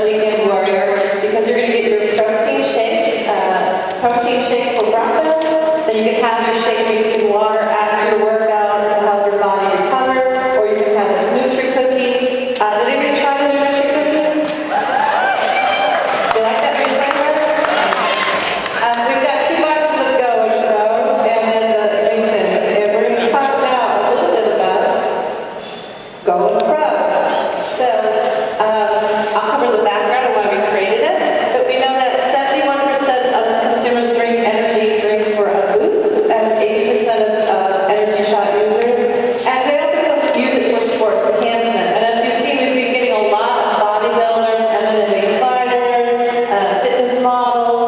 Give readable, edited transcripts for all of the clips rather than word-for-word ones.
Weekend warrior, because you're going to get your protein shake for breakfast. Then you can have your shake mixed in water after your workout to help your body recover, or you can have those Nutri cookies. Did anybody try the Nutri cookie? Do you like that new flavor? We've got 2 boxes of Go and Pro, and then the Vinsons, and we're going to talk now a little bit about Go and Pro. So, I'll cover the background of why we created it, but we know that 71% of consumers drink energy drinks for a boost, and 80% of energy shot users, and they also use it for sports enhancement. And as you've seen, we've been getting a lot of bodybuilders, MMA fighters, fitness models,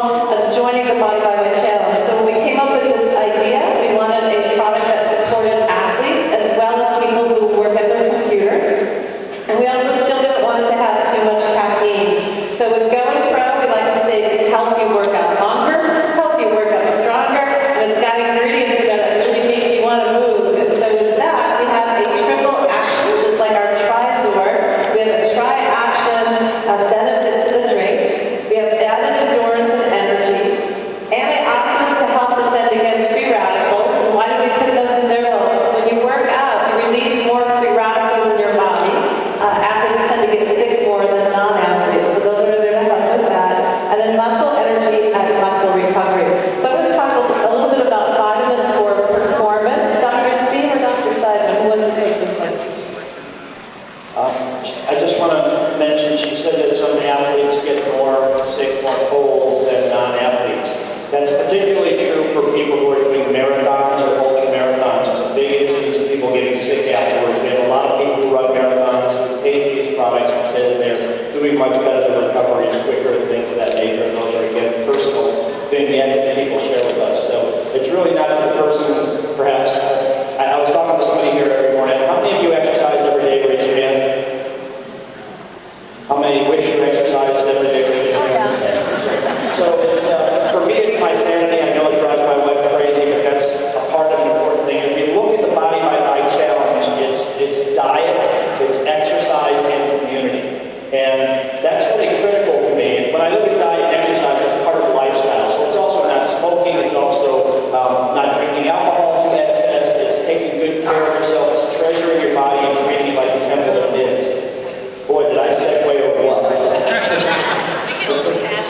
joining the Body by Way Challenge. So when we came up with this idea, we wanted a product that supported athletes as well as people who work at their computer. And we also still didn't want it to have too much caffeine. So with Go and Pro, we like to say help you work out longer, help you work out stronger, and it's got ingredients that really make you want to move. And so with that, we have a triple action, just like our Tri-Zor. We have a tri-action benefit to the drinks. We have added endurance and energy, antioxidants to help defend against free radicals. And why do we put those in there? Well, when you work out, you release more free radicals in your body. Athletes tend to get sick more than non-athletes, so those are there to help with that. And then muscle energy and muscle recovery. So I'm going to talk a little bit about vitamins for performance. Dr. Steve or Dr. Seidman, who wants to take this one? I just want to mention, she said that some athletes get more sick, more colds than non-athletes. That's particularly true for people who are doing marathons or ultra-marathons. It's a big incidence of people getting sick afterwards. We have a lot of people who run marathons who take these products and say that they're doing much better, the recovery is quicker and things of that nature. And those are, again, personal vignettes that people share with us. So it's really not for the person, perhaps. I was talking to somebody here every morning. How many of you exercise every day? Raise your hand. How many wish you exercised every day? Raise your hand. So it's, for me, it's my sanity. I know it drives my wife crazy, but that's a part of an important thing. If you look at the Body by Light Challenge, it's diet, it's exercise, and community. And that's really critical to me. When I look at diet and exercise, it's part of the lifestyle. So it's also not smoking, it's also not drinking alcohol to excess, it's taking good care of yourself, it's treasuring your body and treating it like the temple it is. Boy, did I segue over what?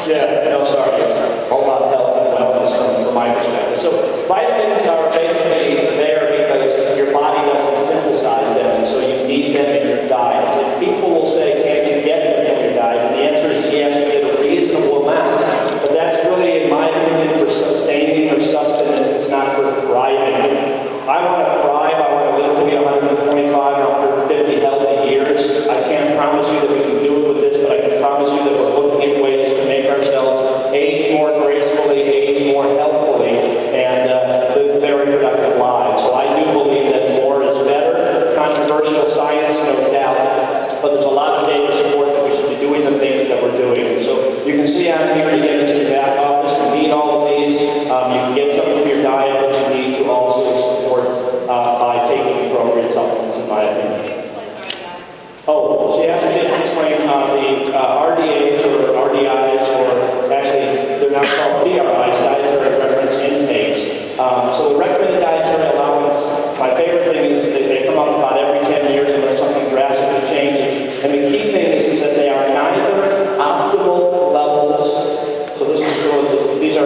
Yeah, no, sorry. It's all about health and wellness from my perspective. So vitamins are basically there because your body doesn't synthesize them, and so you need them in your diet. And people will say, can't you get them in your diet? And the answer is yes, you get a reasonable amount. But that's really, in my opinion, for sustaining or sustenance. It's not for thriving. I want to thrive. I want to live to be 125, 150 healthy years. I can't promise you that we can do it with this, but I can promise you that we're looking at ways to make ourselves age more gracefully, age more healthfully, and live very productive lives. So I do believe that more is better. Controversial science, no doubt, but there's a lot of data support that we should be doing the things that we're doing. So you can see on here, you get into the back office, you need all of these. You can get some of your diet, but you need to also support by taking appropriate supplements, in my opinion. Oh, she asked me to explain the RDAs or RDIs, or actually they're now called DRIs, dietary reference intakes. So the recommended dietary allowance, my favorite thing is that they come up about every 10 years unless something drastically changes. And the key thing is that they are neither optimal levels. So this is these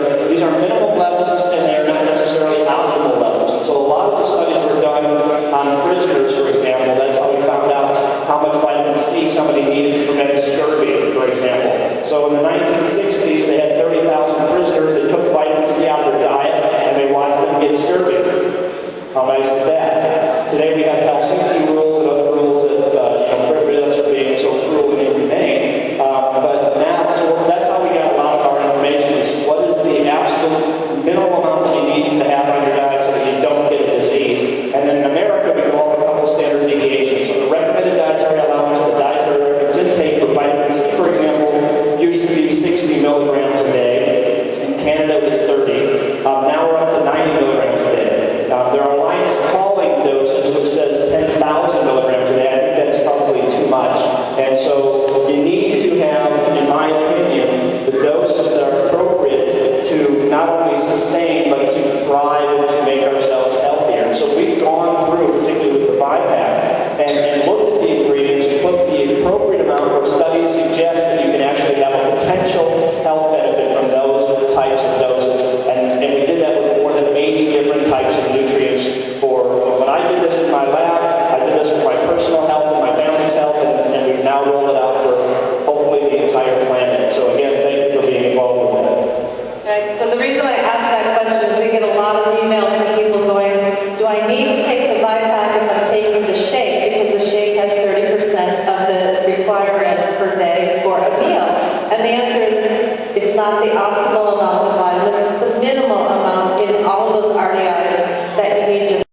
are minimum levels, and they are not necessarily optimal levels. And so a lot of the studies were done on prisoners, for example. That's how we found out how much vitamin C somebody needed to prevent scurvy, for example. So in the 1960s, they had 30,000 prisoners. They took vitamin C out of their diet, and they watched them get scurvy. need to take the BiPAC if I'm taking the shake, because the shake has 30% of the requirement per day for a meal? And the answer is, it's not the optimal